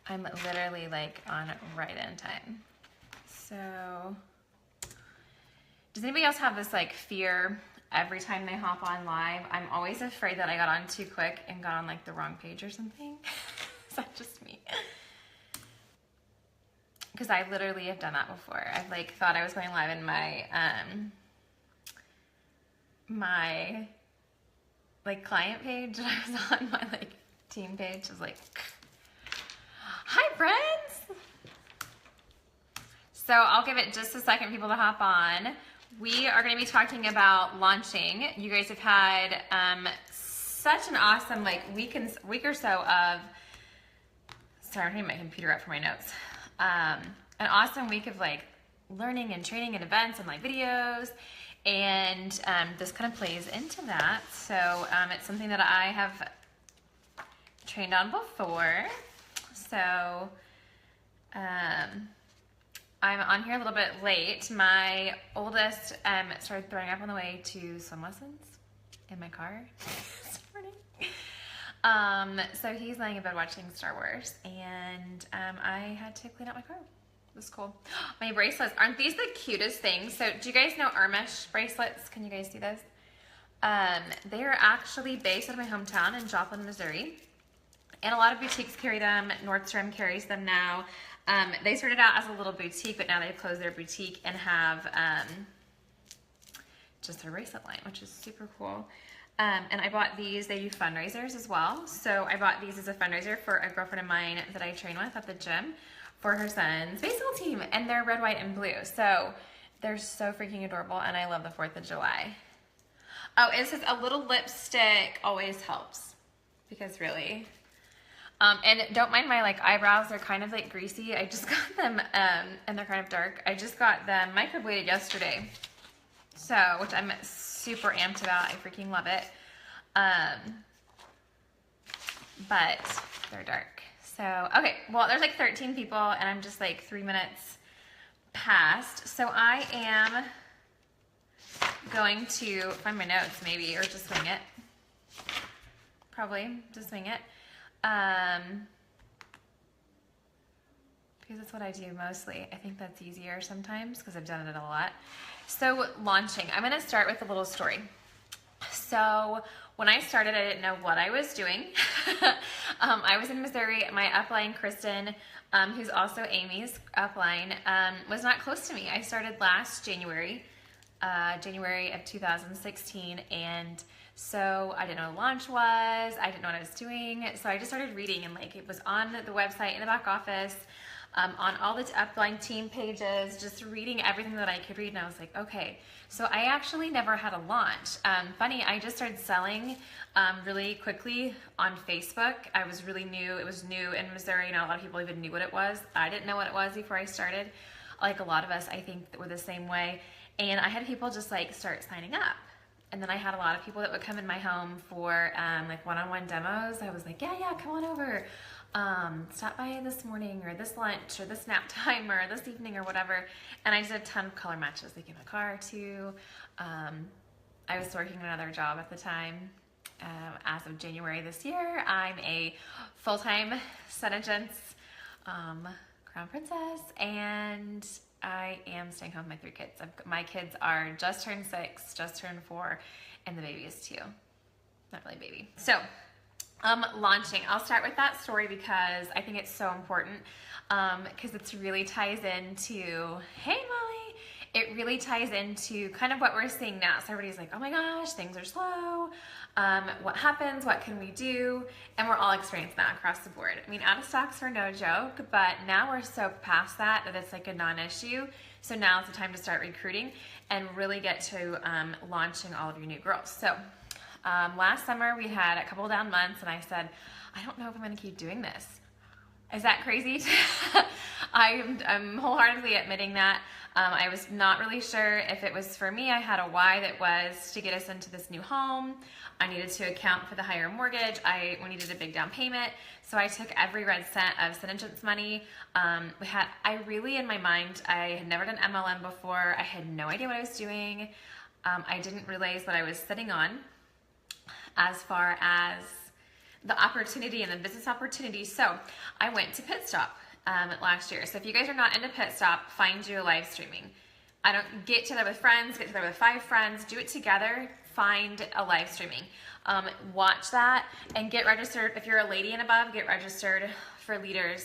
I'm literally like on right in time. So, does anybody else have this like fear every time they hop on live? I'm always afraid that I got on too quick and got on like the wrong page or something. Is that just me? Because I literally have done that before. I've like thought I was going live in my my like client page, and I was on my like team page. I was like, hi friends. So I'll give it just a second, people, to hop on. We are going to be talking about launching. You guys have had such an awesome like week or so of. Sorry, I'm getting my computer up for my notes. An awesome week of like learning and training and events and like videos, and this kind of plays into that. So it's something that I have trained on before. So I'm on here a little bit late. My oldest started throwing up on the way to swim lessons in my car this morning. So he's laying in bed watching Star Wars, and I had to clean out my car. It was cool. My bracelets, aren't these the cutest things? So do you guys know Amish bracelets? Can you guys see those? They are actually based out of my hometown in Joplin, Missouri. And a lot of boutiques carry them. Nordstrom carries them now. They started out as a little boutique, but now they've closed their boutique and have just their bracelet line, which is super cool. And I bought these. They do fundraisers as well. So I bought these as a fundraiser for a girlfriend of mine that I train with at the gym for her son's baseball team. And they're red, white, and blue. So they're so freaking adorable. And I love the 4th of July. Oh, it says a little lipstick always helps. Because really. And don't mind my like eyebrows. They're kind of like greasy. I just got them, and they're kind of dark. I just got them microbladed yesterday. So, which I'm super amped about. I freaking love it. But they're dark. So, okay. Well, there's like 13 people, and I'm just like 3 minutes past. So I am going to find my notes maybe, or just swing it. Probably just swing it. Because that's what I do mostly. I think that's easier sometimes because I've done it a lot. So launching, I'm going to start with a little story. So when I started, I didn't know what I was doing. I was in Missouri. My upline, Kristen, who's also Amy's upline, was not close to me. I started last January of 2016, and so I didn't know what launch was. I didn't know what I was doing. So I just started reading, and like it was on the website in the back office, on all the upline team pages, just reading everything that I could read. And I was like, okay. So I actually never had a launch. Funny, I just started selling really quickly on Facebook. I was really new. It was new in Missouri. Not a lot of people even knew what it was. I didn't know what it was before I started. Like a lot of us, I think, were the same way. And I had people just like start signing up. And then I had a lot of people that would come in my home for like one-on-one demos. I was like, yeah, come on over. Stop by this morning or this lunch or this nap time or this evening or whatever. And I just did a ton of color matches, like in my car too. I was working another job at the time. As of January this year, I'm a full-time Sun Agents Crown Princess, and I am staying home with my 3 kids. My kids are just turned 6, just turned 4, and the baby is 2. Not really baby. So, launching. I'll start with that story because I think it's so important, because it really ties into, hey Molly, it really ties into kind of what we're seeing now. So everybody's like, oh my gosh, things are slow. What happens? What can we do? And we're all experiencing that across the board. I mean, out of stocks are no joke, but now we're so past that it's like a non-issue. So now it's the time to start recruiting and really get to launching all of your new girls. So last summer we had a couple down months, and I said, I don't know if I'm going to keep doing this. Is that crazy? I'm wholeheartedly admitting that. I was not really sure if it was for me. I had a why that was to get us into this new home. I needed to account for the higher mortgage. We needed a big down payment. So I took every red cent of Sun Agents money. I really, in my mind, I had never done MLM before. I had no idea what I was doing. I didn't realize what I was sitting on as far as the opportunity and the business opportunity. So I went to Pit Stop last year. So if you guys are not into Pit Stop, find you a live streaming. I don't get together with friends, get together with 5 friends, do it together, find a live streaming. Watch that and get registered. If you're a lady and above, get registered for leaders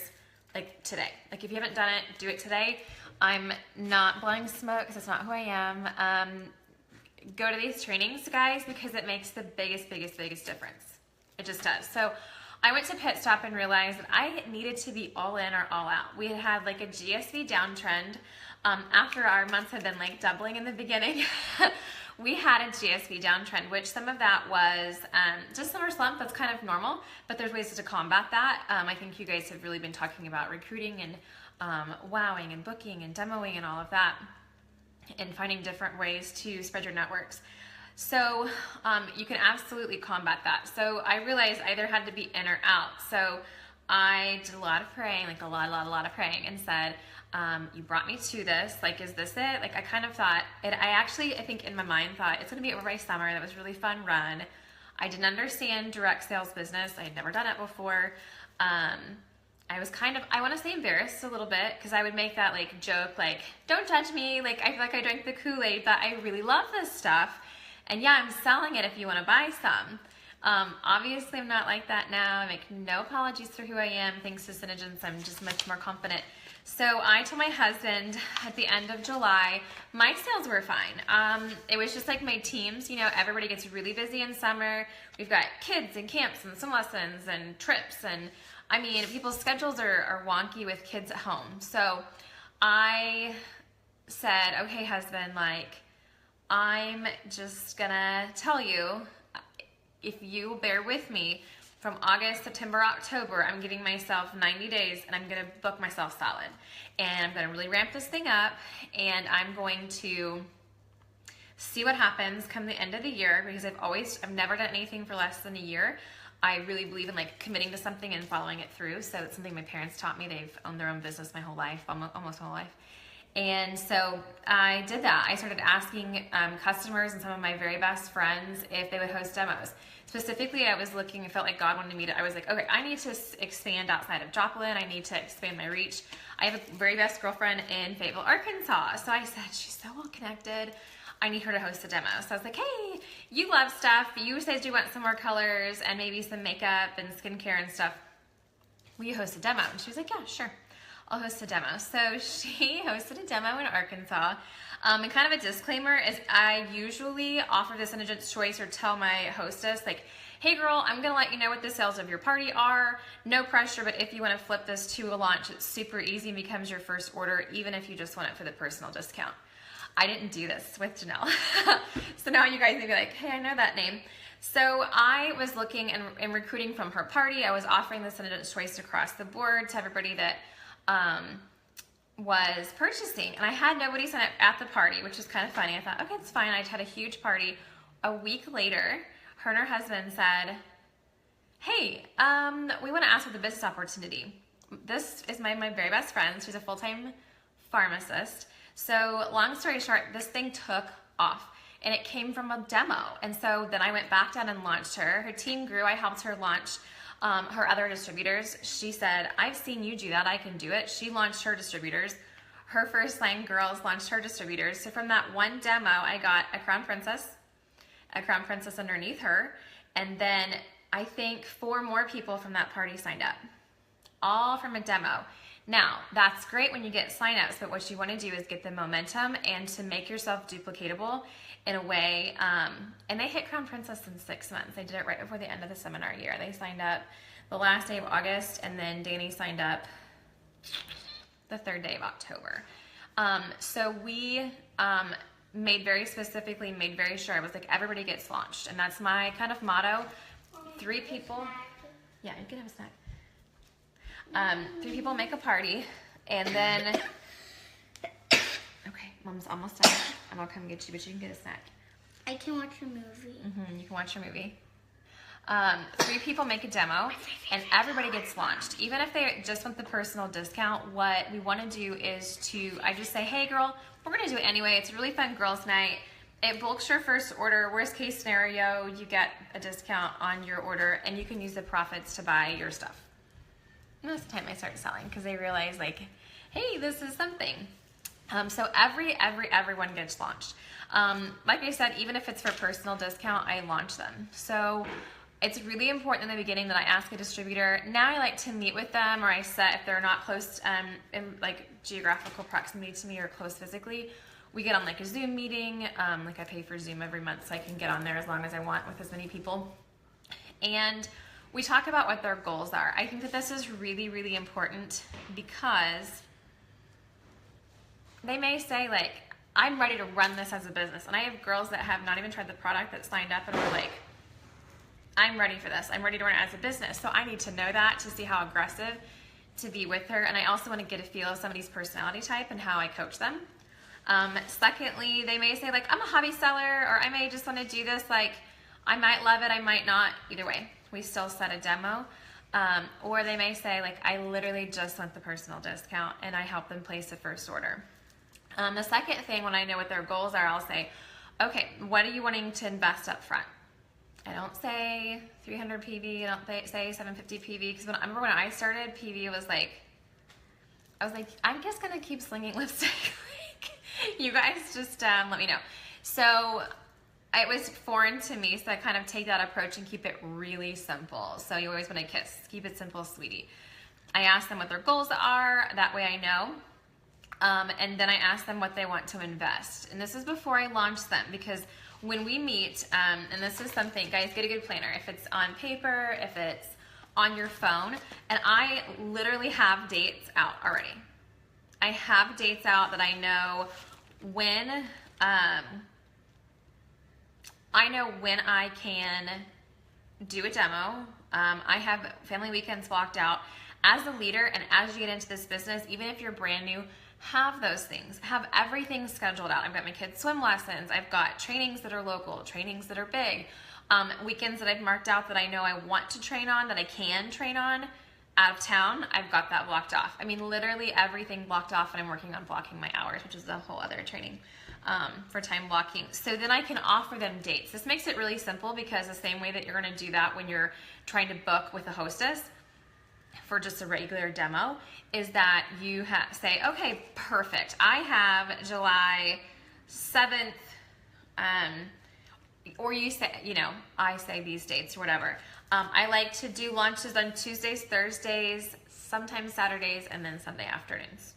like today. Like if you haven't done it, do it today. I'm not blowing smoke because that's not who I am. Go to these trainings, guys, because it makes the biggest difference. It just does. So I went to Pit Stop and realized that I needed to be all in or all out. We had had like a GSV downtrend. After our months had been like doubling in the beginning, we had a GSV downtrend, which some of that was just summer slump. That's kind of normal, but there's ways to combat that. I think you guys have really been talking about recruiting and wowing and booking and demoing and all of that, and finding different ways to spread your networks. So you can absolutely combat that. So I realized I either had to be in or out. So I did a lot of praying, like a lot of praying, and said, you brought me to this, like, is this it? Like, I kind of thought, I think in my mind thought, it's going to be over by summer. That was a really fun run. I didn't understand direct sales business. I had never done it before. I was kind of, I want to say embarrassed a little bit, because I would make that, like, joke, like, don't judge me. Like, I feel like I drank the Kool-Aid, but I really love this stuff. And yeah, I'm selling it if you want to buy some. Obviously, I'm not like that now. I make no apologies for who I am. Thanks to Synergence, I'm just much more confident. So I told my husband at the end of July, my sales were fine. It was just like my teams, you know, everybody gets really busy in summer. We've got kids and camps and swim lessons and trips. And I mean, people's schedules are wonky with kids at home. So I said, okay, husband, like, I'm just gonna tell you, if you bear with me, from August, September, October, I'm giving myself 90 days and I'm gonna book myself solid. And I'm gonna really ramp this thing up, and I'm going to see what happens come the end of the year, because I've never done anything for less than a year. I really believe in like committing to something and following it through. So it's something my parents taught me. They've owned their own business my whole life, almost my whole life. And so I did that. I started asking customers and some of my very best friends if they would host demos. Specifically, I was looking, I felt like God wanted me to, I was like, okay, I need to expand outside of Joplin. I need to expand my reach. I have a very best girlfriend in Fayetteville, Arkansas. So I said, she's so well connected. I need her to host a demo. So I was like, hey, you love stuff. You said you want some more colors and maybe some makeup and skincare and stuff. Will you host a demo? And she was like, yeah, sure. I'll host a demo. So she hosted a demo in Arkansas. And kind of a disclaimer is I usually offer this Synergence choice or tell my hostess, like, hey girl, I'm gonna let you know what the sales of your party are. No pressure, but if you wanna flip this to a launch, it's super easy and becomes your first order, even if you just want it for the personal discount. I didn't do this with Janelle. So now you guys may be like, hey, I know that name. So I was looking and recruiting from her party. I was offering the Synergence choice across the board to everybody that was purchasing, and I had nobody sign up at the party, which was kind of funny. I thought, okay, it's fine. I had a huge party. A week later, her and her husband said, hey, we want to ask for the business opportunity. This is my very best friend. She's a full-time pharmacist. So long story short, this thing took off, and it came from a demo. And so then I went back down and launched her. Her team grew. I helped her launch her other distributors. She said, I've seen you do that. I can do it. She launched her distributors. Her first line girls launched her distributors. So from that one demo, I got a crown princess underneath her. And then I think 4 more people from that party signed up, all from a demo. Now, that's great when you get signups, but what you want to do is get the momentum and to make yourself duplicatable in a way, and they hit Crown Princess in 6 months. They did it right before the end of the seminar year. They signed up the last day of August, and then Danny signed up the 3rd day of October. So we made very sure I was like, everybody gets launched, and that's my kind of motto. 3 people, yeah, you can have a snack. 3 people make a party, and then, okay, Mom's almost done, and I'll come get you, but you can get a snack. I can watch a movie. You can watch your movie. 3 people make a demo, and everybody gets launched. Even if they just want the personal discount, what we want to do is I just say, hey girl, we're going to do it anyway. It's a really fun girls' night. it bulks your first order. Worst case scenario, you get a discount on your order and you can use the profits to buy your stuff. Most of the time I start selling because they realize like, hey, this is something. So everyone gets launched. Like I said, even if it's for personal discount, I launch them. So it's really important in the beginning that I ask a distributor. Now I like to meet with them, or I set, if they're not close in like geographical proximity to me or close physically, we get on like a Zoom meeting. Like I pay for Zoom every month so I can get on there as long as I want with as many people. And we talk about what their goals are. I think that this is really, really important because they may say like, I'm ready to run this as a business. And I have girls that have not even tried the product that signed up and were like, I'm ready for this. I'm ready to run it as a business. So I need to know that to see how aggressive to be with her. And I also want to get a feel of somebody's personality type and how I coach them. Secondly, they may say like, I'm a hobby seller, or I may just want to do this. Like, I might love it, I might not. Either way, we still set a demo. Or they may say like, I literally just want the personal discount, and I help them place the first order. The second thing, when I know what their goals are, I'll say, okay, what are you wanting to invest up front? I don't say 300 PV, I don't say 750 PV, because I remember when I started, PV was like, I was like, I'm just gonna keep slinging lipstick. You guys just let me know. So it was foreign to me, so I kind of take that approach and keep it really simple. So you always want to kiss, keep it simple, sweetie. I ask them what their goals are, that way I know. And then I ask them what they want to invest. And this is before I launch them, because when we meet, and this is something, guys, get a good planner. If it's on paper, if it's on your phone, and I literally have dates out already. I have dates out that I know when, I can do a demo. I have family weekends blocked out. As a leader and as you get into this business, even if you're brand new, have those things. Have everything scheduled out. I've got my kids' swim lessons. I've got trainings that are local, trainings that are big, weekends that I've marked out that I know I want to train on, that I can train on out of town. I've got that blocked off. I mean, literally everything blocked off, and I'm working on blocking my hours, which is a whole other training for time blocking. So then I can offer them dates. This makes it really simple, because the same way that you're going to do that when you're trying to book with a hostess for just a regular demo, is that you say, okay, perfect. I have July 7th, or you say, I say these dates or whatever. I like to do launches on Tuesdays, Thursdays, sometimes Saturdays, and then Sunday afternoons.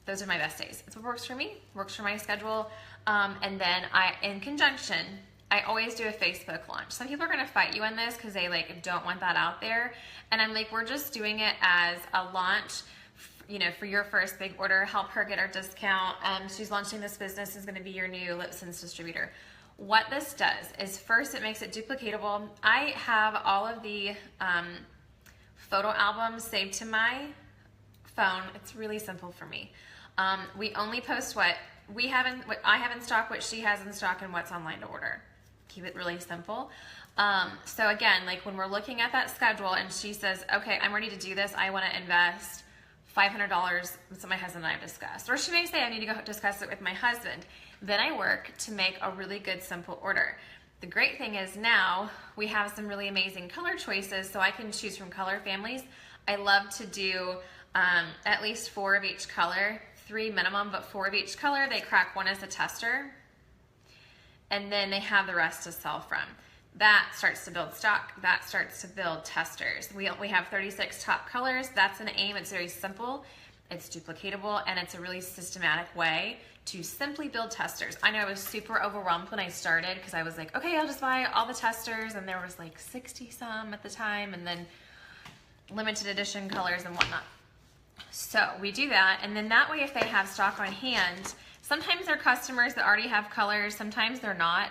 Those are my best days. It's what works for me, works for my schedule. And then in conjunction, I always do a Facebook launch. Some people are gonna fight you on this because they don't want that out there. And I'm like, we're just doing it as a launch, for your first big order, help her get her discount. She's launching this business, is gonna be your new lip sense distributor. What this does is, first, it makes it duplicatable. I have all of the photo albums saved to my phone. It's really simple for me. We only post what I have in stock, what she has in stock, and what's online to order. Keep it really simple. So again, when we're looking at that schedule and she says, okay, I'm ready to do this, I want to invest $500, that's what my husband and I have discussed. Or she may say, I need to go discuss it with my husband. Then I work to make a really good, simple order. The great thing is now we have some really amazing color choices, so I can choose from color families. I love to do at least 4 of each color, 3 minimum, but 4 of each color. They crack one as a tester, and then they have the rest to sell from. That starts to build stock. That starts to build testers. We have 36 top colors. That's an aim. It's very simple. It's duplicatable, and it's a really systematic way to simply build testers. I know I was super overwhelmed when I started, because I was like, okay, I'll just buy all the testers, and there was 60 some at the time, and then limited edition colors and whatnot. So we do that, and then that way, if they have stock on hand, sometimes they're customers that already have colors, sometimes they're not.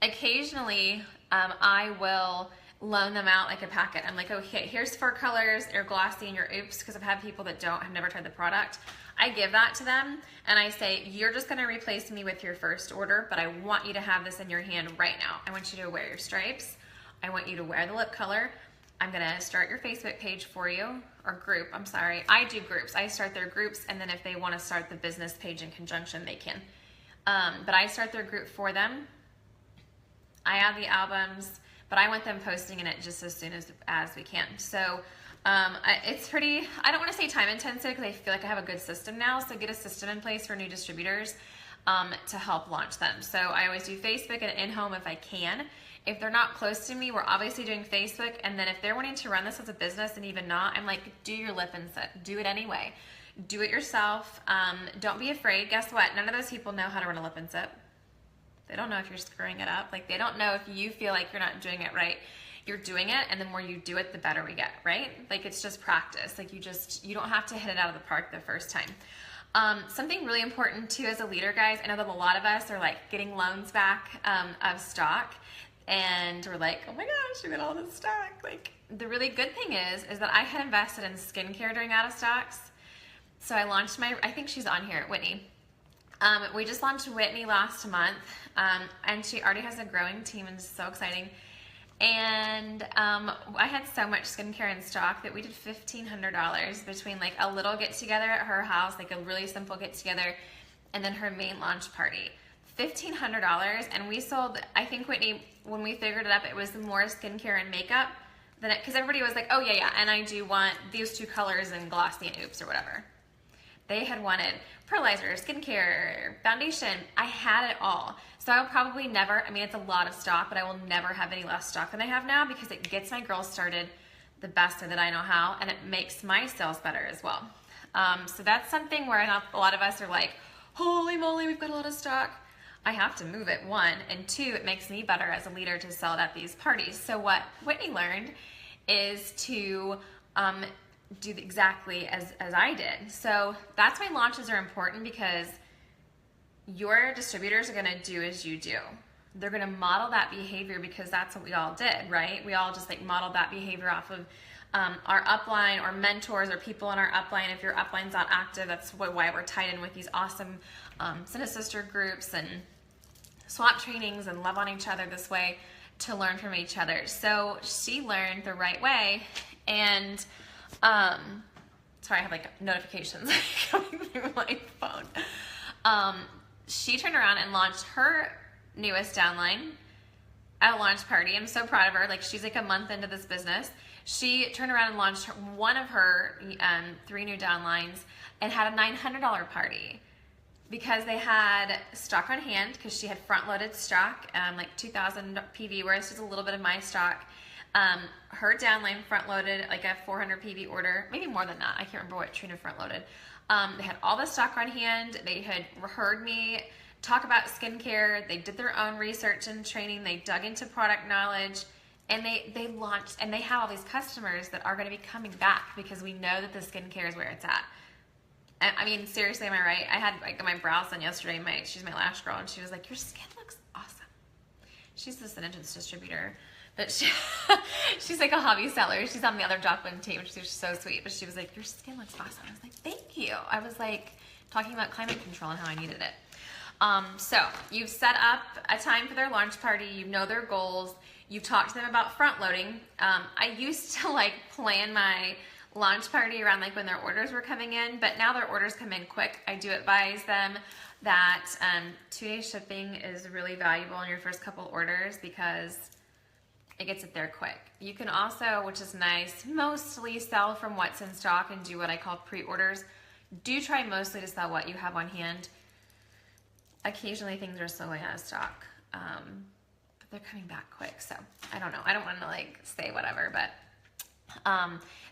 Occasionally, I will loan them out a packet. I'm like, okay, here's 4 colors, they're glossy and you're oops, because I've had people that have never tried the product. I give that to them and I say, you're just gonna replace me with your first order, but I want you to have this in your hand right now. I want you to wear your stripes. I want you to wear the lip color. I'm gonna start your Facebook page for you, or group, I'm sorry. I do groups. I start their groups, and then if they wanna start the business page in conjunction, they can. But I start their group for them. I add the albums, but I want them posting in it just as soon as we can. So it's pretty, I don't want to say time intensive because I feel like I have a good system now. So get a system in place for new distributors to help launch them. So I always do Facebook and in-home if I can. If they're not close to me, we're obviously doing Facebook. And then if they're wanting to run this as a business and even not, I'm like, do your lip and sit. Do it anyway. Do it yourself. Don't be afraid. Guess what? None of those people know how to run a lip and sit. They don't know if you're screwing it up. Like, they don't know if you feel like you're not doing it right. You're doing it, and the more you do it, the better we get, right? Like, it's just practice. Like, you don't have to hit it out of the park the first time. Something really important too as a leader, guys, I know that a lot of us are like getting loans back of stock, and we're like, oh my gosh, we got all this stock. Like, the really good thing is that I had invested in skincare during out of stocks. So I launched I think she's on here, Whitney. We just launched Whitney last month, and she already has a growing team, and it's so exciting. And I had so much skincare in stock that we did $1,500 between like a little get together at her house, like a really simple get together, and then her main launch party. $1,500, and we sold, I think, Whitney, when we figured it up, it was more skincare and makeup than it, because everybody was like, oh yeah, and I do want these 2 colors in glossy and oops or whatever. They had wanted pearlizer, skincare, foundation. I had it all. So I'll probably never, I mean, it's a lot of stock, but I will never have any less stock than I have now because it gets my girls started the best way that I know how, and it makes my sales better as well. So that's something where a lot of us are like, holy moly, we've got a lot of stock. I have to move it, 1, and 2, it makes me better as a leader to sell it at these parties. So what Whitney learned is to do exactly as I did. So that's why launches are important, because your distributors are going to do as you do. They're going to model that behavior because that's what we all did, right? We all just like modeled that behavior off of our upline or mentors or people in our upline. If your upline's not active, that's why we're tied in with these awesome sister groups and swap trainings and love on each other this way to learn from each other. So she learned the right way, and sorry, I have like notifications coming through my phone. She turned around and launched her newest downline at a launch party. I'm so proud of her. Like, she's like a month into this business. She turned around and launched one of her 3 new downlines and had a $900 party because they had stock on hand, because she had front-loaded stock, like 2,000 PV, whereas just a little bit of my stock. Her downline front-loaded like a 400 PV order, maybe more than that. I can't remember what Trina front-loaded. They had all the stock on hand. They had heard me talk about skincare. They did their own research and training. They dug into product knowledge, and they launched, and they have all these customers that are going to be coming back because we know that the skincare is where it's at. I mean, seriously, am I right? I had like my brows done yesterday. She's my lash girl, and she was like, your skin looks awesome. She's this entrance distributor. But she's like a hobby seller. She's on the other Joplin team. She's so sweet. But she was like, your skin looks awesome. I was like, thank you. I was like talking about climate control and how I needed it. So you've set up a time for their launch party. You know their goals. You've talked to them about front loading. I used to like plan my launch party around like when their orders were coming in. But now their orders come in quick. I do advise them that 2-day shipping is really valuable in your first couple orders because it gets it there quick. You can also, which is nice, mostly sell from what's in stock and do what I call pre-orders. Do try mostly to sell what you have on hand. Occasionally things are still going out of stock, but they're coming back quick. So I don't know. I don't want to like say whatever, but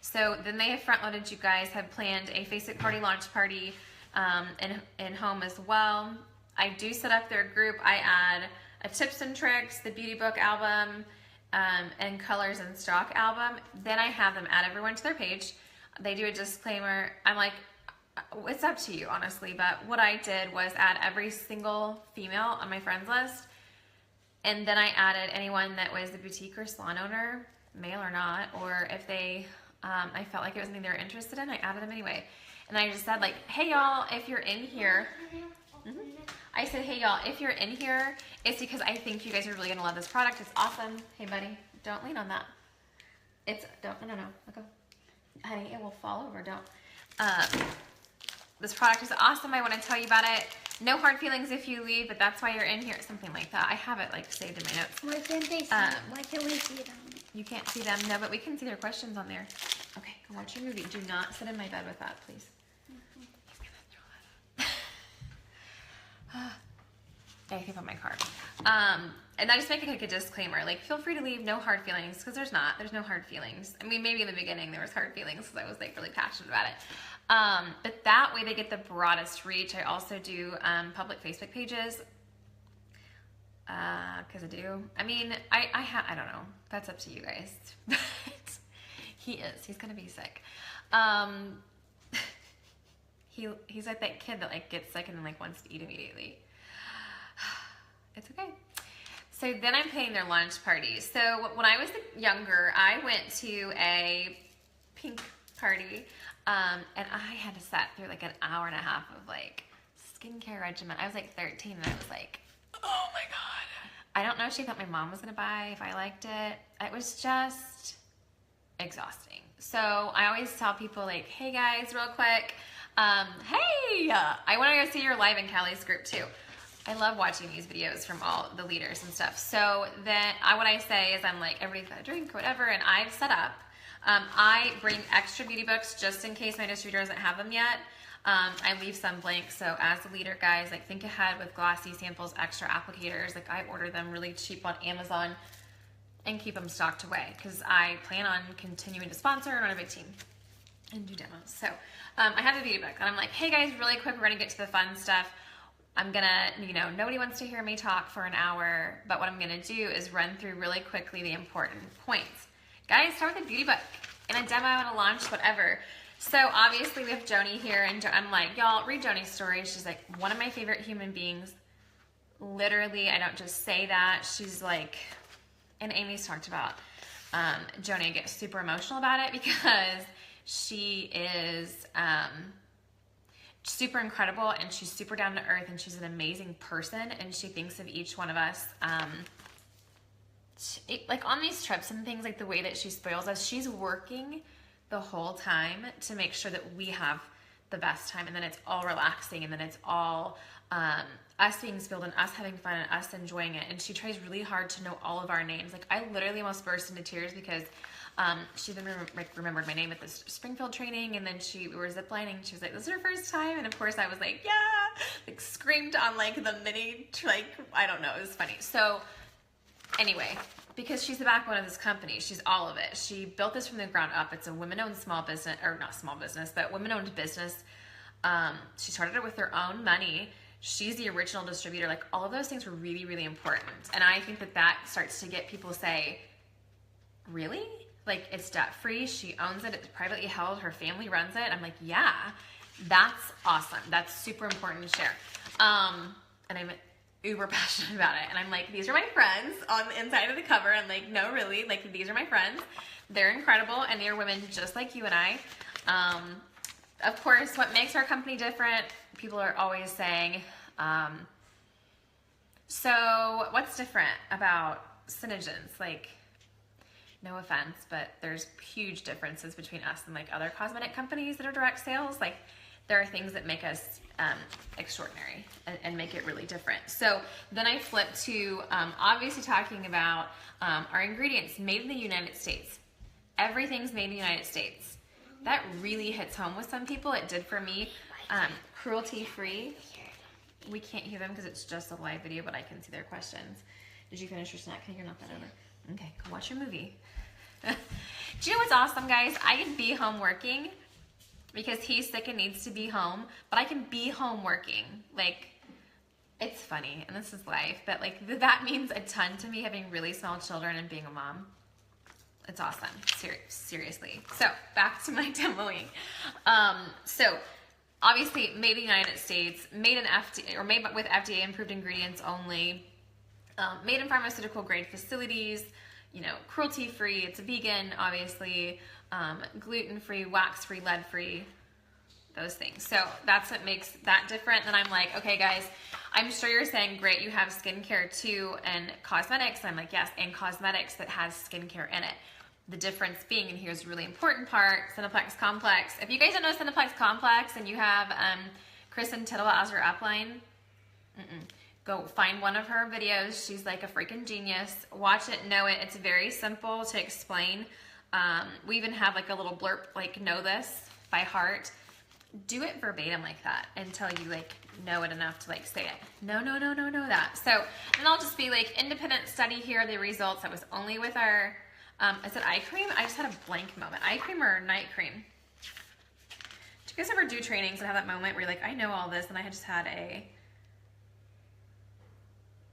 so then they have front loaded. You guys have planned a Facebook party launch party in home as well. I do set up their group. I add a tips and tricks, the beauty book album, and colors and stock album. Then I have them add everyone to their page. They do a disclaimer. I'm like, it's up to you, honestly, but what I did was add every single female on my friends list, and then I added anyone that was the boutique or salon owner, male or not, or if they, I felt like it was something they were interested in, I added them anyway. And I just said like, hey y'all, if you're in here, I said, hey y'all, if you're in here, it's because I think you guys are really gonna love this product. It's awesome. Hey buddy, don't lean on that. No, go. Honey, it will fall over, don't. This product is awesome. I want to tell you about it. No hard feelings if you leave, but that's why you're in here. Something like that. I have it like saved in my notes. Why can't they see? Why can't we see them? You can't see them. No, but we can see their questions on there. Okay, go watch your movie. Do not sit in my bed with that, please. I think on my card. And I just make like a disclaimer, like feel free to leave, no hard feelings, because there's no hard feelings. I mean, maybe in the beginning there was hard feelings because I was like really passionate about it. But that way they get the broadest reach. I also do public Facebook pages, because I do. I mean, I don't know. That's up to you guys. But he's gonna be sick. He's like that kid that like gets sick and then like wants to eat immediately. It's okay. So then I'm planning their lunch party. So when I was younger, I went to a pink party, and I had to sit through like an hour and a half of like skincare regimen. I was like 13 and I was like, oh my God. I don't know if she thought my mom was gonna buy, if I liked it. It was just exhausting. So I always tell people like, hey guys, real quick, hey, I wanna go see your live in Callie's group too. I love watching these videos from all the leaders and stuff. So then what I say is I'm like, everybody's got a drink, whatever, and I've set up. I bring extra beauty books just in case my distributor doesn't have them yet. I leave some blank. So as the leader, guys, like think ahead with glossy samples, extra applicators. Like I order them really cheap on Amazon and keep them stocked away because I plan on continuing to sponsor and run a big team and do demos. So I have the beauty book and I'm like, hey guys, really quick, we're gonna get to the fun stuff. I'm gonna, nobody wants to hear me talk for an hour, but what I'm gonna do is run through really quickly the important points. Guys, start with a beauty book and a demo and a launch, whatever. So obviously we have Joni here, and I'm like, y'all, read Joni's story. She's like one of my favorite human beings. Literally, I don't just say that. She's like, and Amy's talked about Joni. I get super emotional about it because she is super incredible and she's super down to earth and she's an amazing person and she thinks of each one of us like on these trips and things, like the way that she spoils us. She's working the whole time to make sure that we have the best time, and then it's all relaxing, and then it's all us being spilled and us having fun and us enjoying it. And she tries really hard to know all of our names. Like I literally almost burst into tears because she then remembered my name at this Springfield training, and then we were ziplining. She was like, "This is her first time," and of course I was like, "Yeah!" Like screamed on like the mini, like I don't know, it was funny. So anyway, because she's the backbone of this company, she's all of it. She built this from the ground up. It's a women-owned small business, or not small business, but women-owned business. She started it with her own money. She's the original distributor. Like all of those things were really, really important, and I think that starts to get people say, "Really?" Like it's debt-free, she owns it, it's privately held, her family runs it. I'm like, yeah, that's awesome. That's super important to share. And I'm uber passionate about it. And I'm like, these are my friends on the inside of the cover. I'm like, no, really, like these are my friends. They're incredible and they're women just like you and I. Of course, what makes our company different, people are always saying, so what's different about Synergens? Like, no offense, but there's huge differences between us and like other cosmetic companies that are direct sales. Like there are things that make us extraordinary and make it really different. So then I flip to obviously talking about our ingredients made in the United States. Everything's made in the United States. That really hits home with some people. It did for me. Cruelty-free. We can't hear them because it's just a live video, but I can see their questions. Did you finish your snack? Can you knock that over? Okay, go watch your movie. Do you know what's awesome, guys? I can be home working because he's sick and needs to be home, but I can be home working. Like, it's funny, and this is life, but like that means a ton to me, having really small children and being a mom. It's awesome, seriously. So back to my demoing. So obviously made in the United States, made in FDA, or made with FDA approved ingredients only. Made in pharmaceutical grade facilities, cruelty-free, it's vegan, obviously, gluten-free, wax-free, lead-free, those things. So that's what makes that different. Then I'm like, okay guys, I'm sure you're saying, great, you have skincare too and cosmetics. I'm like, yes, and cosmetics that has skincare in it. The difference being, and here's a really important part, Cineplex Complex. If you guys don't know Cineplex Complex and you have Chris and Tittle as your upline, Go find one of her videos. She's like a freaking genius. Watch it, know it. It's very simple to explain. We even have like a little blurb, like know this by heart. Do it verbatim like that until you like know it enough to like say it. No, that. So, and I'll just be like, independent study, here are the results. That was only with our, is it eye cream? I just had a blank moment. Eye cream or night cream? Do you guys ever do trainings and have that moment where you're like, I know all this and I just had a,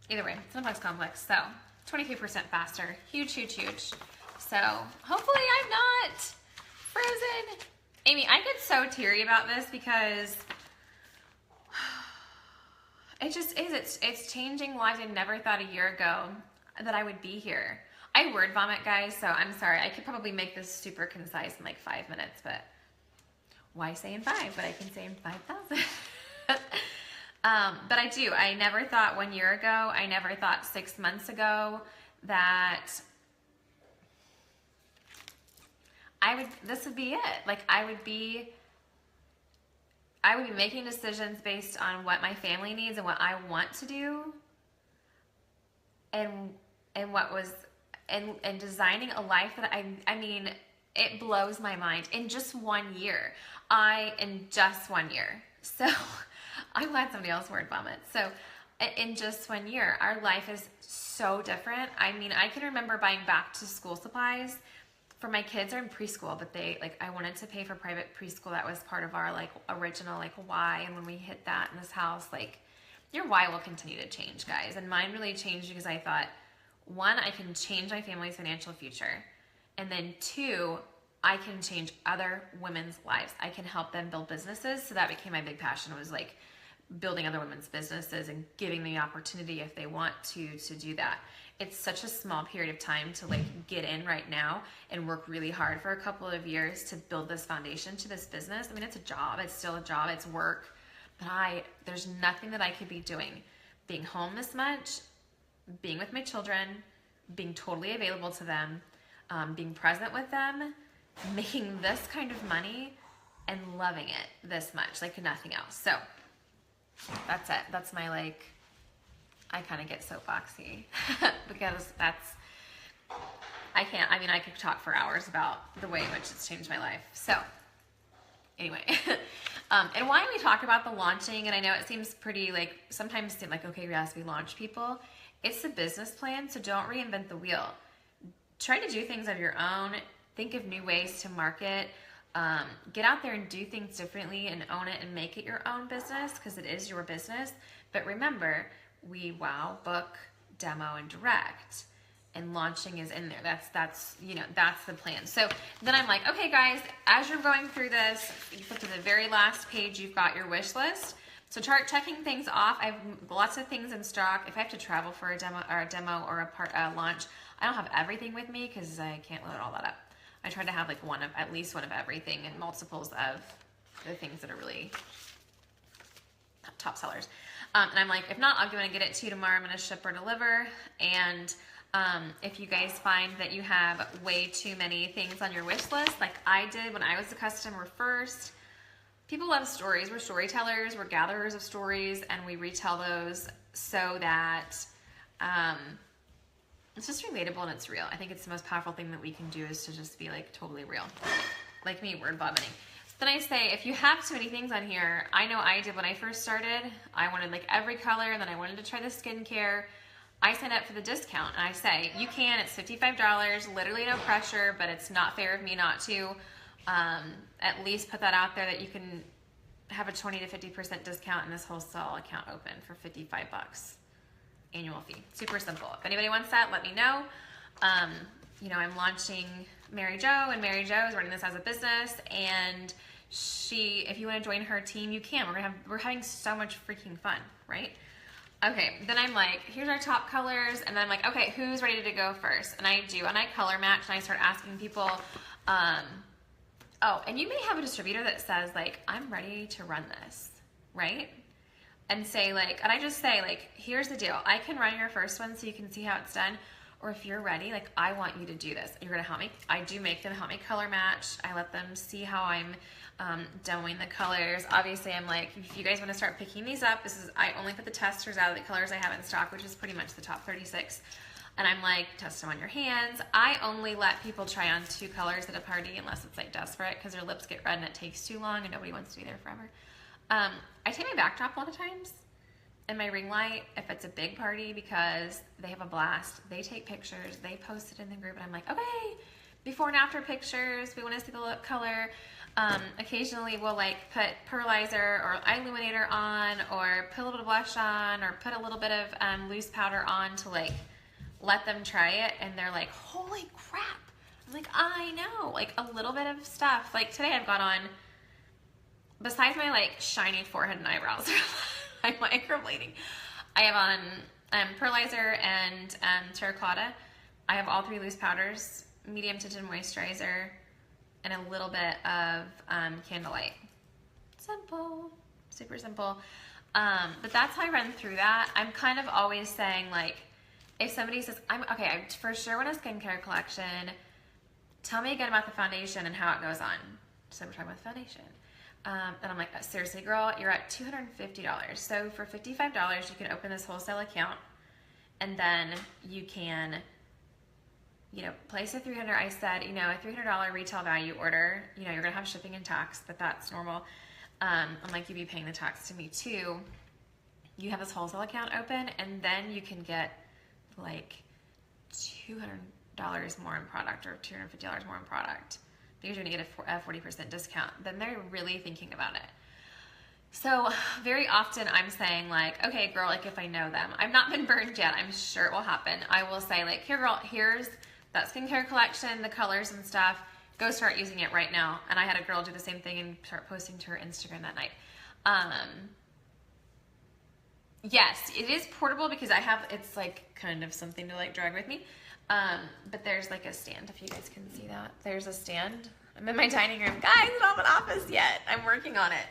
either way, Cineplex Complex. So 23% faster. Huge. So hopefully I'm not frozen. Amy, I get so teary about this because it just is. It's changing lives. I never thought a year ago that I would be here. I word vomit, guys, so I'm sorry. I could probably make this super concise in like 5 minutes, but why say in 5? But I can say in 5,000. But I do. I never thought 1 year ago, I never thought 6 months ago that this would be it. Like I would be making decisions based on what my family needs and what I want to do, and designing a life that I mean, it blows my mind. In just 1 year. In just 1 year. So I'm glad somebody else word vomit. So in just 1 year, our life is so different. I mean, I can remember buying back to school supplies for my kids are in preschool, but I wanted to pay for private preschool. That was part of our like original like why. And when we hit that in this house, like your why will continue to change, guys. And mine really changed because I thought, 1, I can change my family's financial future. And then 2, I can change other women's lives. I can help them build businesses. So that became my big passion, was like building other women's businesses and giving them the opportunity if they want to do that. It's such a small period of time to like get in right now and work really hard for a couple of years to build this foundation to this business. I mean, it's a job. It's still a job. It's work. But there's nothing that I could be doing. Being home this much, being with my children, being totally available to them, being present with them, making this kind of money and loving it this much, like nothing else. So that's it. That's my like, I kind of get soapboxy because I could talk for hours about the way in which it's changed my life. So anyway, and why we talk about the launching, and I know it seems pretty like, sometimes seem like, okay, yes, we launch people. It's a business plan, so don't reinvent the wheel. Try to do things of your own. Think of new ways to market. Get out there and do things differently and own it and make it your own business, because it is your business. But remember, we book, demo, and direct, and launching is in there. That's the plan. So then I'm like, okay, guys, as you're going through this, you flip to the very last page, you've got your wish list. So start checking things off. I have lots of things in stock. If I have to travel for a demo or a launch, I don't have everything with me because I can't load all that up. I try to have like at least one of everything and multiples of the things that are really top sellers. And I'm like, if not, I'm going to get it to you tomorrow. I'm going to ship or deliver. And if you guys find that you have way too many things on your wish list, like I did when I was a customer first, people love stories. We're storytellers. We're gatherers of stories, and we retell those so that it's just relatable and it's real. I think it's the most powerful thing that we can do is to just be like totally real. Like me, word vomiting. Then I say, if you have too many things on here, I know I did when I first started. I wanted like every color, and then I wanted to try the skincare. I signed up for the discount, and I say, you can, it's $55, literally no pressure, but it's not fair of me not to at least put that out there that you can have a 20 to 50% discount in this wholesale account open for $55 annual fee. Super simple. If anybody wants that, let me know. I'm launching Mary Jo, and Mary Jo is running this as a business, and if you want to join her team, you can. We're having so much freaking fun, right? Okay, then I'm like, here's our top colors, and then I'm like, okay, who's ready to go first? And I do, and I color match, and I start asking people, and you may have a distributor that says like, I'm ready to run this, right? And say like, and I just say like, here's the deal. I can run your first one so you can see how it's done, or if you're ready, like, I want you to do this. You're gonna help me. I do make them help me color match. I let them see how I'm demoing the colors. Obviously, I'm like, if you guys want to start picking these up, I only put the testers out of the colors I have in stock, which is pretty much the top 36. And I'm like, test them on your hands. I only let people try on 2 colors at a party unless it's like desperate because their lips get red and it takes too long and nobody wants to be there forever. I take my backdrop a lot of times and my ring light if it's a big party because they have a blast. They take pictures, they post it in the group, and I'm like, okay, before and after pictures, we want to see the lip color. Occasionally we'll like put pearlizer or eye illuminator on, or put a little bit of blush on, or put a little bit of loose powder on to like let them try it, and they're like, holy crap. I'm like, I know, like a little bit of stuff. Like today I've got on, besides my like shiny forehead and eyebrows, I'm microblading. I have on pearlizer and terracotta. I have all 3 loose powders, medium tinted moisturizer, and a little bit of candlelight. Simple, super simple. But that's how I run through that. I'm kind of always saying like, if somebody says, I for sure want a skincare collection, tell me again about the foundation and how it goes on. So we're talking about the foundation. And I'm like, seriously, girl, you're at $250. So for $55, you can open this wholesale account, and then you can, place a $300. I said, a $300 retail value order. You're gonna have shipping and tax, but that's normal. I'm like, you'd be paying the tax to me too. You have this wholesale account open, and then you can get like $200 more in product or $250 more in product because you're gonna get a 40% discount. Then they're really thinking about it. So very often I'm saying like, okay, girl, like if I know them, I've not been burned yet. I'm sure it will happen. I will say like, here, girl, here's that skincare collection, the colors and stuff. Go start using it right now. And I had a girl do the same thing and start posting to her Instagram that night. Yes, it is portable because it's like kind of something to like drag with me. But there's like a stand, if you guys can see that. There's a stand. I'm in my dining room. Guys, I don't have an office yet. I'm working on it.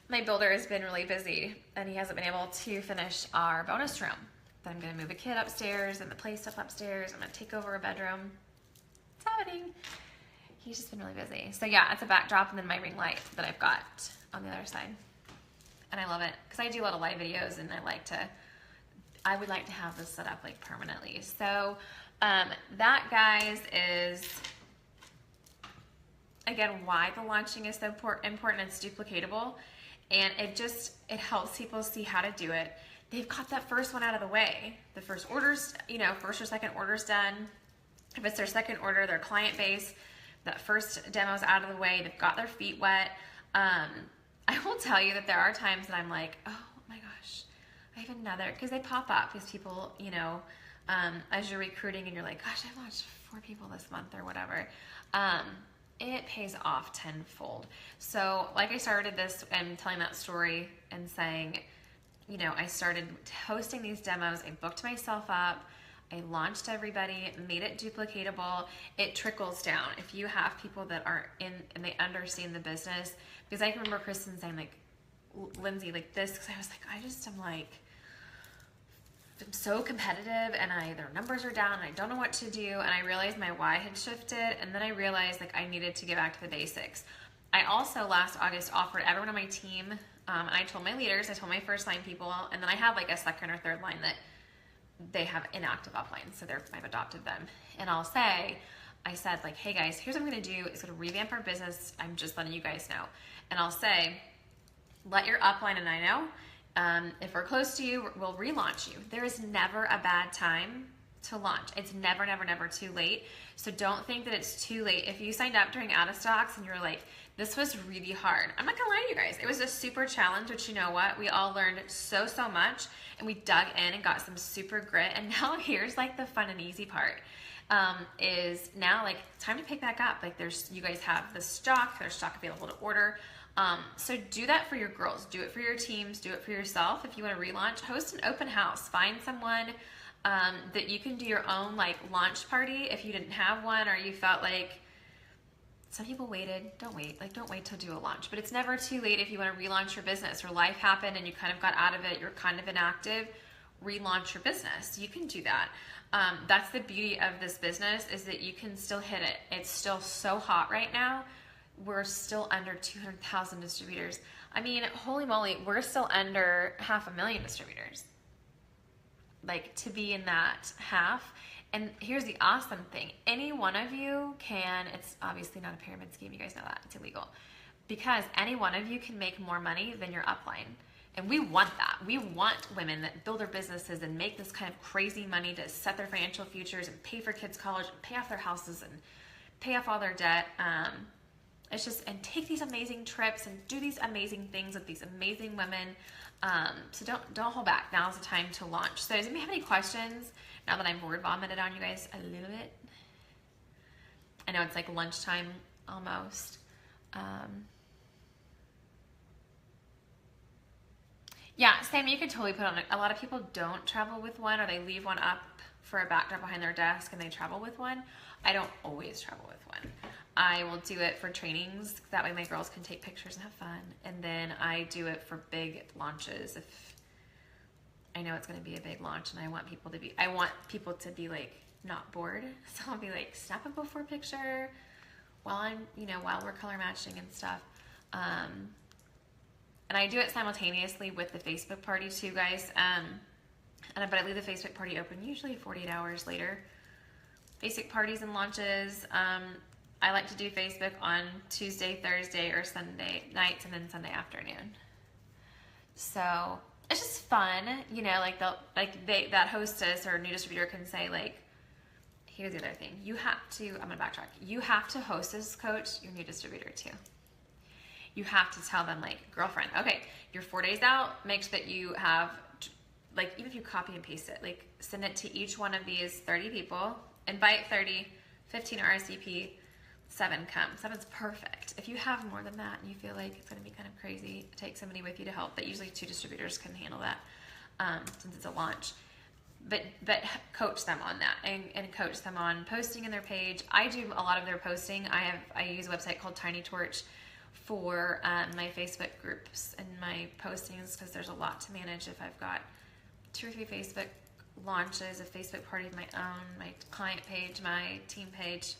My builder has been really busy and he hasn't been able to finish our bonus room. Then I'm gonna move a kid upstairs and the play stuff upstairs. I'm gonna take over a bedroom. It's happening. He's just been really busy. So yeah, it's a backdrop and then my ring light that I've got on the other side. And I love it because I do a lot of live videos and I would like to have this set up like permanently. So that, guys, is again why the launching is so important. It's duplicatable and it helps people see how to do it. They've got that first one out of the way. The first order's, first or second order's done. If it's their second order, their client base, that first demo's out of the way. They've got their feet wet. I will tell you that there are times that I'm like, oh my gosh, I have another, because they pop up because people, as you're recruiting and you're like, gosh, I've launched 4 people this month or whatever. It pays off tenfold. So like I started this and telling that story and saying, I started hosting these demos. I booked myself up. I launched everybody, made it duplicatable. It trickles down. If you have people that are in and they understand the business, because I can remember Kristen saying like, Lindsey, like this, because I was like, I'm so competitive and their numbers are down and I don't know what to do. And I realized my why had shifted. And then I realized like I needed to get back to the basics. I also last August offered everyone on my team, and I told my leaders, I told my first line people, and then I have like a second or third line that they have inactive uplines, so I've adopted them. And I said like, hey guys, here's what I'm gonna do. It's gonna revamp our business. I'm just letting you guys know. And I'll say, let your upline and I know. If we're close to you, we'll relaunch you. There is never a bad time to launch. It's never, never, never too late. So don't think that it's too late. If you signed up during out of stocks and you're like, this was really hard. I'm not gonna lie to you guys. It was a super challenge, but you know what? We all learned so much and we dug in and got some super grit. And now here's like the fun and easy part. Is now like time to pick back up. Like you guys have the stock, there's stock available to order. So do that for your girls, do it for your teams, do it for yourself. If you want to relaunch, host an open house, find someone that you can do your own like launch party. If you didn't have one or you felt like some people waited, don't wait till do a launch, but it's never too late if you want to relaunch your business or life happened and you kind of got out of it, you're kind of inactive, relaunch your business. You can do that. That's the beauty of this business, is that you can still hit it. It's still so hot right now. We're still under 200,000 distributors. I mean, holy moly, we're still under 500,000 distributors. Like, to be in that half. And here's the awesome thing. Any one of you can, it's obviously not a pyramid scheme, you guys know that, it's illegal. Because any one of you can make more money than your upline. And we want that. We want women that build their businesses and make this kind of crazy money to set their financial futures and pay for kids' college and pay off their houses and pay off all their debt. It's just, and take these amazing trips and do these amazing things with these amazing women. So don't hold back. Now's the time to launch. So does anybody have any questions now that I'm word vomited on you guys a little bit? I know it's like lunchtime almost. Yeah, Sam, you could totally put on a lot of people don't travel with one, or they leave one up for a backdrop behind their desk and they travel with one. I don't always travel with one. I will do it for trainings. That way my girls can take pictures and have fun. And then I do it for big launches. If I know it's going to be a big launch and I want people to be like not bored. So I'll be like, snap a before picture while we're color matching and stuff. And I do it simultaneously with the Facebook party too, guys. But I leave the Facebook party open usually 48 hours later. Facebook parties and launches. I like to do Facebook on Tuesday, Thursday, or Sunday nights, and then Sunday afternoon. So it's just fun, that hostess or new distributor can say, like, here's the other thing. I'm gonna backtrack. You have to hostess coach your new distributor too. You have to tell them, like, girlfriend, okay, you're 4 days out, make sure that you have, like, even if you copy and paste it, like, send it to each one of these 30 people, invite 30, 15 RSVP, 7 come. 7's perfect. If you have more than that and you feel like it's going to be kind of crazy, take somebody with you to help. But usually 2 distributors can handle that since it's a launch. But coach them on that and coach them on posting in their page. I do a lot of their posting. I use a website called Tiny Torch for my Facebook groups and my postings, because there's a lot to manage if I've got 2 or 3 Facebook launches, a Facebook party of my own, my client page, my team page,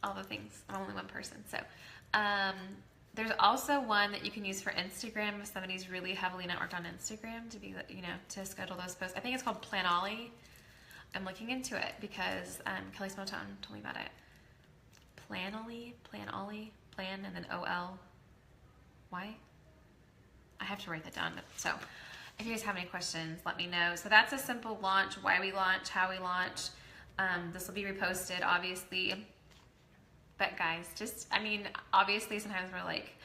all the things. I'm only one person. So there's also one that you can use for Instagram if somebody's really heavily networked on Instagram to schedule those posts. I think it's called Planolly. I'm looking into it because Kelly Smotone told me about it. Planolly, plan, and then O-L-Y. I have to write that down. So if you guys have any questions, let me know. So that's a simple launch, why we launch, how we launch. This will be reposted, obviously. But guys, obviously sometimes we're like,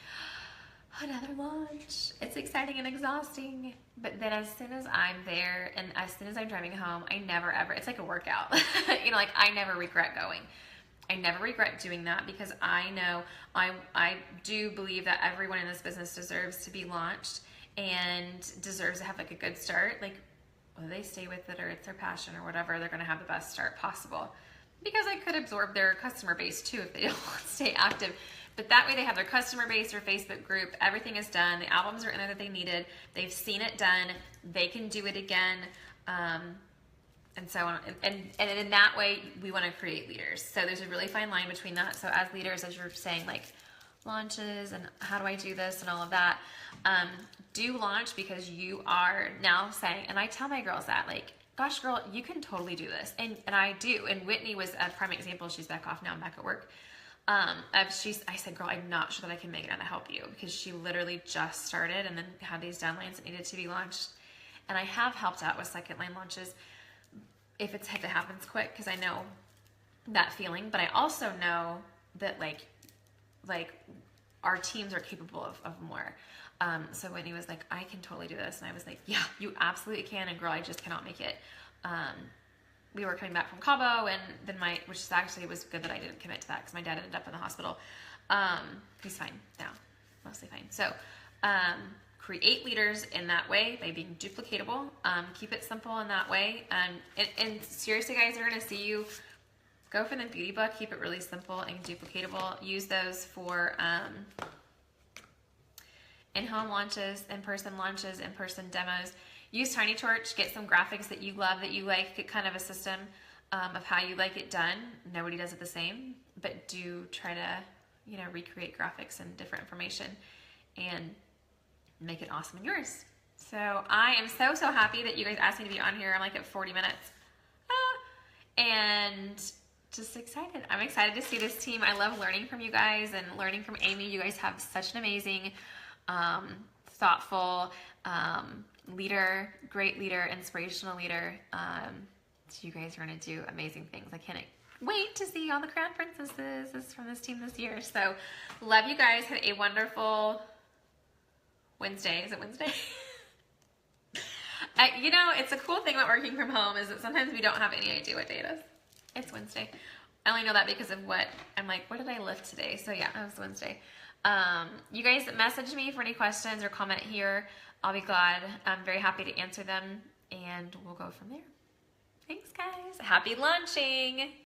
another launch. It's exciting and exhausting. But then as soon as I'm there and as soon as I'm driving home, I never ever, it's like a workout. I never regret going. I never regret doing that, because I know I do believe that everyone in this business deserves to be launched and deserves to have like a good start. Like, whether they stay with it or it's their passion or whatever, they're going to have the best start possible. Because I could absorb their customer base too if they don't stay active. But that way they have their customer base, their Facebook group, everything is done. The albums are in there that they needed. They've seen it done. They can do it again. And so on. And in that way, we want to create leaders. So there's a really fine line between that. So as leaders, as you're saying, like, launches and how do I do this and all of that, do launch, because you are now saying, and I tell my girls that, like, gosh, girl, you can totally do this. And I do. And Whitney was a prime example. She's back off now. I'm back at work. I said, girl, I'm not sure that I can make it and help you, because she literally just started and then had these deadlines that needed to be launched. And I have helped out with second line launches if it happens quick, because I know that feeling. But I also know that like our teams are capable of more. So Whitney was like, I can totally do this. And I was like, yeah, you absolutely can. And girl, I just cannot make it. We were coming back from Cabo, and then which is actually was good that I didn't commit to that, because my dad ended up in the hospital. He's fine now, mostly fine. So, create leaders in that way by being duplicatable. Keep it simple in that way. And seriously, guys, they're going to see you. Go for the beauty book. Keep it really simple and duplicatable. Use those for in-home launches, in-person demos. use Tiny Torch, get some graphics that you love, that you like, get kind of a system of how you like it done. Nobody does it the same, but do try to, you know, recreate graphics and different information and make it awesome in yours. So I am so happy that you guys asked me to be on here. I'm like at 40 minutes. And just excited. I'm excited to see this team. I love learning from you guys and learning from Amy. You guys have such an amazing, thoughtful leader, great leader, inspirational leader. So you guys are going to do amazing things. I can't wait to see all the Crown Princesses from this team this year. So love you guys. Have a wonderful Wednesday. Is it Wednesday? You know, it's a cool thing about working from home is that sometimes we don't have any idea what day it is. It's Wednesday. I only know that because of what, I'm like, what did I lift today? So yeah, it was Wednesday. You guys message me for any questions or comment here. I'll be glad. I'm very happy to answer them, and we'll go from there. Thanks, guys. Happy launching.